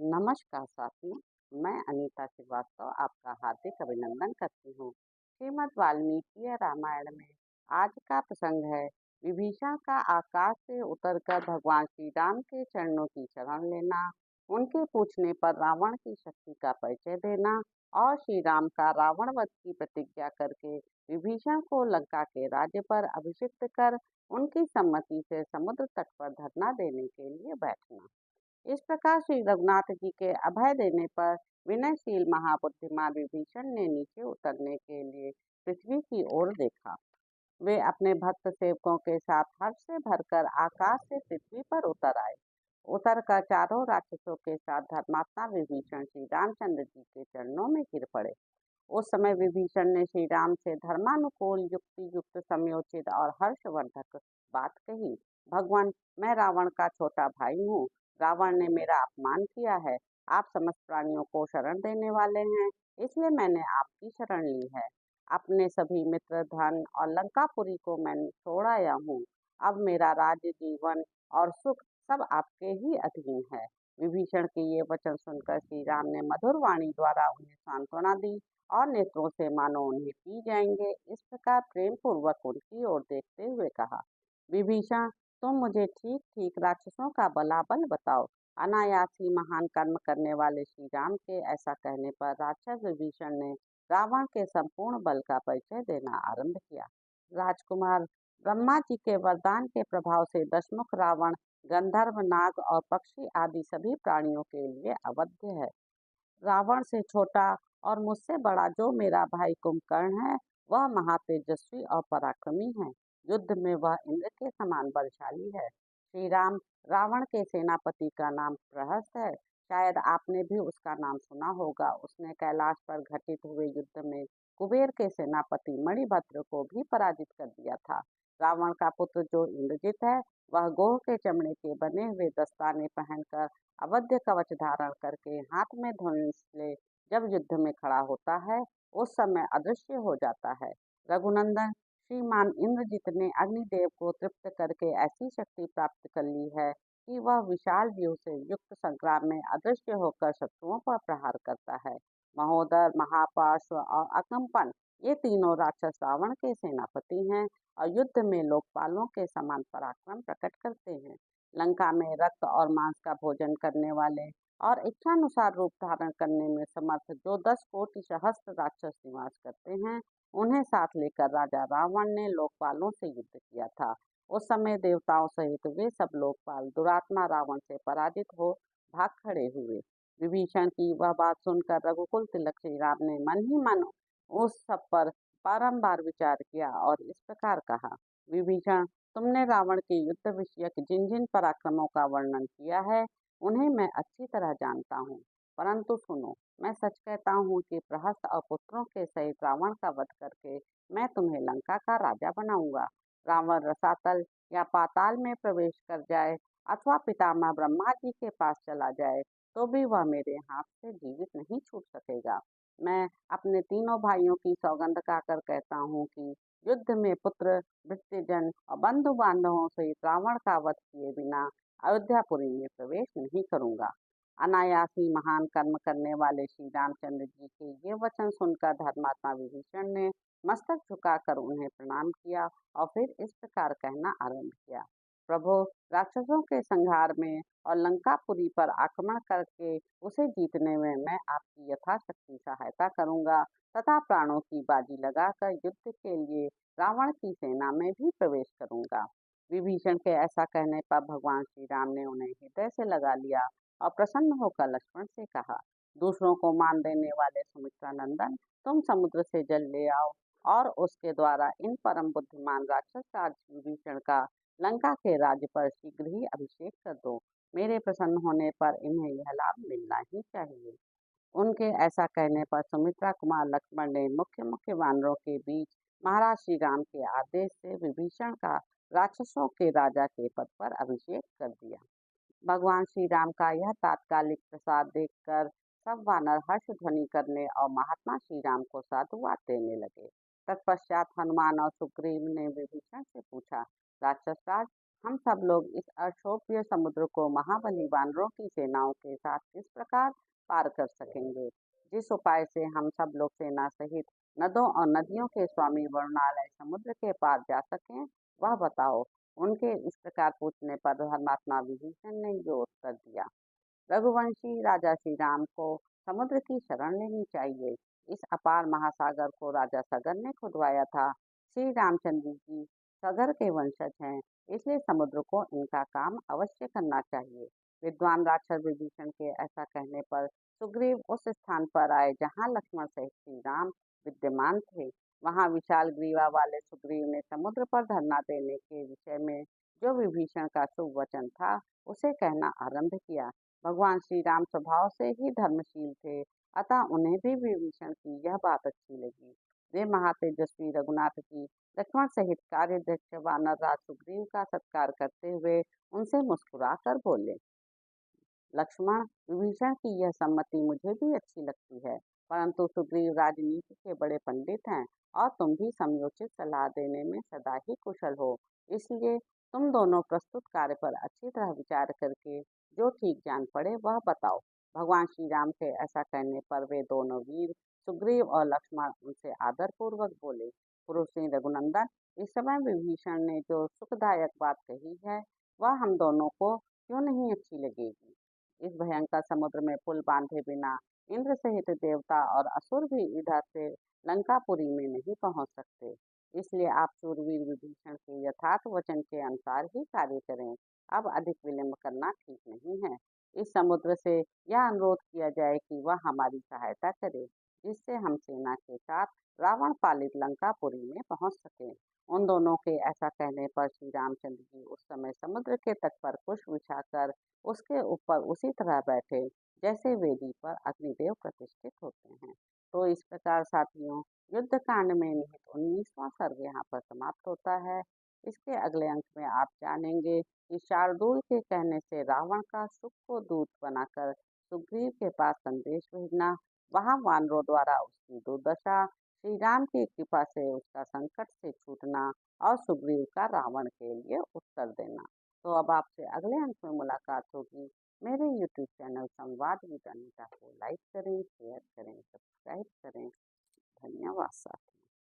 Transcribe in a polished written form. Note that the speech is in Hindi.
नमस्कार साथियों, मैं अनीता श्रीवास्तव आपका हार्दिक अभिनंदन करती हूँ। श्रीमद् वाल्मीकि रामायण में आज का प्रसंग है विभीषण का आकाश से उतरकर भगवान श्री राम के चरणों की शरण लेना, उनके पूछने पर रावण की शक्ति का परिचय देना और श्री राम का रावण वध की प्रतिज्ञा करके विभीषण को लंका के राज्य पर अभिषिक्त कर उनकी सम्मति से समुद्र तट पर धरना देने के लिए बैठना। इस प्रकार श्री रघुनाथ जी के अभय देने पर विनयशील महाबुद्धिमान विभीषण ने नीचे उतरने के लिए पृथ्वी की ओर देखा। वे अपने भक्त सेवकों के साथ हर्ष से भरकर आकाश से पृथ्वी पर उतर आए। उतर कर चारों राक्षसों के साथ धर्मात्मा विभीषण श्री रामचंद्र जी के चरणों में गिर पड़े। उस समय विभीषण ने श्री राम से धर्मानुकूल युक्ति युक्त समयोचित और हर्षवर्धक बात कही। भगवान, मैं रावण का छोटा भाई हूँ। रावण ने मेरा अपमान किया है। आप समस्त प्राणियों को शरण देने वाले हैं, इसलिए मैंने आपकी शरण ली है। अपने सभी मित्र, धन और लंकापुरी को मैं छोड़ आया हूँ। अब मेरा राज्य, जीवन और सुख सब आपके ही अधीन है। विभीषण के ये वचन सुनकर श्री राम ने मधुर वाणी द्वारा उन्हें सांत्वना दी और नेत्रों से मानो उन्हें पी जाएंगे इस प्रकार प्रेम पूर्वक उनकी ओर देखते हुए कहा, विभीषण, तुम मुझे ठीक ठीक राक्षसों का बलाबल बताओ। अनायास ही महान कर्म करने वाले श्री राम के ऐसा कहने पर राक्षस विभीषण ने रावण के संपूर्ण बल का परिचय देना आरंभ किया। राजकुमार, ब्रह्मा जी के वरदान के प्रभाव से दशमुख रावण गंधर्व, नाग और पक्षी आदि सभी प्राणियों के लिए अवध्य है। रावण से छोटा और मुझसे बड़ा जो मेरा भाई कुंभकर्ण है, वह महातेजस्वी और पराक्रमी है। युद्ध में वह इंद्र के समान बलशाली है। श्री राम, रावण के सेनापति का नाम प्रहस्त है। शायद आपने भी उसका नाम सुना होगा। उसने कैलाश पर घटित हुए युद्ध में कुबेर के सेनापति मणिभद्र को भी पराजित कर दिया था। रावण का पुत्र जो इंद्रजित है, वह गोह के चमड़े के बने हुए दस्ताने पहनकर, अवध्य कवच धारण करके, हाथ में धनुष ले जब युद्ध में खड़ा होता है, उस समय अदृश्य हो जाता है। रघुनंदन, श्रीमान इंद्रजित ने अग्निदेव को तृप्त करके ऐसी शक्ति प्राप्त कर ली है कि वह विशाल व्यूह से युक्त संग्राम में अदृश्य होकर शत्रुओं पर प्रहार करता है। महोदर, महापार्श्व और अकंपन, ये तीनों राक्षस रावण के सेनापति हैं और युद्ध में लोकपालों के समान पराक्रम प्रकट करते हैं। लंका में रक्त और मांस का भोजन करने वाले और इच्छानुसार रूप धारण करने में समर्थ जो 10 कोटि सहस्त्र राक्षस निवास करते हैं, उन्हें साथ लेकर राजा रावण ने लोकपालों से युद्ध किया था। उस समय देवताओं सहित वे सब लोकपाल दुरात्मा रावण से पराजित हो भाग खड़े हुए। विभीषण की वह बात सुनकर रघुकुल तिलक श्री राम ने मन ही मन उस सब पर बारंबार विचार किया और इस प्रकार कहा, विभीषण, तुमने रावण के युद्ध विषयक जिन जिन पराक्रमों का वर्णन किया है, उन्हें मैं अच्छी तरह जानता हूँ। परंतु सुनो, मैं सच कहता हूँ कि प्रहस्त और पुत्रों के सहित रावण का वध करके मैं तुम्हें लंका का राजा बनाऊंगा। रावण रसातल या पाताल में प्रवेश कर जाए अथवा पितामह ब्रह्मा जी के पास चला जाए, तो भी वह मेरे हाथ से जीवित नहीं छूट सकेगा। मैं अपने तीनों भाइयों की सौगंध खाकर कहता हूँ कि युद्ध में पुत्र, भृत्यजन और बंधु बांधवों सहित रावण का वध किए बिना अयोध्यापुरी में प्रवेश नहीं करूंगा। अनायास ही महान कर्म करने वाले श्री रामचंद्र जी के ये वचन सुनकर धर्मात्मा विभीषण ने मस्तक झुकाकर उन्हें प्रणाम किया और फिर इस प्रकार कहना आरंभ किया, प्रभु, राक्षसों के संहार में और लंकापुरी पर आक्रमण करके उसे जीतने में मैं आपकी यथाशक्ति सहायता करूंगा तथा प्राणों की बाजी लगाकर युद्ध के लिए रावण की सेना में भी प्रवेश करूंगा। विभीषण के ऐसा कहने पर भगवान श्री राम ने उन्हें हृदय से लगा लिया और प्रसन्न होकर लक्ष्मण से कहा, दूसरों को मान देने वाले सुमित्रा नंदन, तुम समुद्र से जल ले आओ और उसके द्वारा इन परम बुद्धिमान राक्षस राज विभीषण का लंका के राज्य पर शीघ्र ही अभिषेक कर दो। मेरे प्रसन्न होने पर इन्हें यह लाभ मिलना ही चाहिए। उनके ऐसा कहने पर सुमित्रा कुमार लक्ष्मण ने मुख्य मुख्य वानरों के बीच महाराज श्री राम के आदेश से विभीषण का राक्षसों के राजा के पद पर अभिषेक कर दिया। भगवान श्री राम का यह तात्कालिक प्रसाद देखकर सब वानर हर्ष ध्वनि करने और महात्मा श्री राम को साधुवाद देने लगे। तत्पश्चात हनुमान और सुग्रीव ने विभीषण से पूछा, राक्षस राज, हम सब लोग इस अक्षोभ्य समुद्र को महाबली वानरों की सेनाओं के साथ किस प्रकार पार कर सकेंगे? जिस उपाय से हम सब लोग सेना सहित नदों और नदियों के स्वामी वरुणालय समुद्र के पार जा सकें, वह बताओ। उनके इस प्रकार पूछने पर धर्मात्मा विभीषण ने यो उत्तर दिया। रघुवंशी राजा श्री राम को समुद्र की शरण लेनी चाहिए। इस अपार महासागर को राजा सगर ने खुदवाया था। श्री रामचंद्र जी सगर के वंशज हैं, इसलिए समुद्र को इनका काम अवश्य करना चाहिए। विद्वान राक्षस विभीषण के ऐसा कहने पर सुग्रीव उस स्थान पर आए जहाँ लक्ष्मण सहित श्री राम विद्यमान थे। वहाँ विशाल ग्रीवा वाले सुग्रीव ने समुद्र पर धरना देने के विषय में जो विभीषण का शुभ वचन था, उसे कहना आरंभ किया। भगवान श्री राम स्वभाव से ही धर्मशील थे, अतः उन्हें भी विभीषण की यह बात अच्छी लगी। वे महातेजस्वी रघुनाथ जी लक्ष्मण सहित कार्याध्यक्ष वानर राज सुग्रीव का सत्कार करते हुए उनसे मुस्कुरा कर बोले। लक्ष्मण, विभीषण की यह सम्मति मुझे भी अच्छी लगती है, परंतु सुग्रीव राजनीति के बड़े पंडित हैं और तुम भी समयोचित सलाह देने में सदा ही कुशल हो। इसलिए तुम दोनों प्रस्तुत कार्य पर अच्छी तरह विचार करके जो ठीक जान पड़े वह बताओ। भगवान श्री राम के ऐसा कहने पर वे दोनों वीर सुग्रीव और लक्ष्मण उनसे आदर पूर्वक बोले। पुरुष श्री रघुनंदन, इस समय विभीषण ने जो सुखदायक बात कही है, वह हम दोनों को क्यों नहीं अच्छी लगेगी? इस भयंकर समुद्र में पुल बांधे बिना इंद्र सहित देवता और असुर भी इधर से लंकापुरी में नहीं पहुंच सकते। इसलिए आप शूरवीर विभीषण के यथार्थ वचन के अनुसार ही कार्य करें। अब अधिक विलंब करना ठीक नहीं है। इस समुद्र से यह अनुरोध किया जाए कि वह हमारी सहायता करे, जिससे हम सेना के साथ रावण पालित लंकापुरी में पहुंच सके। उन दोनों के ऐसा कहने पर श्री रामचंद्र जी उस समय समुद्र के तट पर पुष्प बिछाकर उसके ऊपर उसी तरह बैठे जैसे वेदी पर अग्निदेव प्रतिष्ठित होते हैं। तो इस प्रकार साथियों, युद्ध कांड में निहित 19वां सर्ग यहाँ पर समाप्त होता है। इसके अगले अंक में आप जानेंगे कि शार्दूल के कहने से रावण का सुख को दूत बनाकर सुग्रीव के पास संदेश भेजना, वहां वानरों द्वारा उसकी दुर्दशा, श्री राम की कृपा से उसका संकट से छूटना और सुग्रीव का रावण के लिए उत्तर देना। तो अब आपसे अगले अंक में मुलाकात होगी। मेरे यूट्यूब चैनल संवाद विद अनीता को लाइक करें, शेयर करें, सब्सक्राइब करें। धन्यवाद साथियों।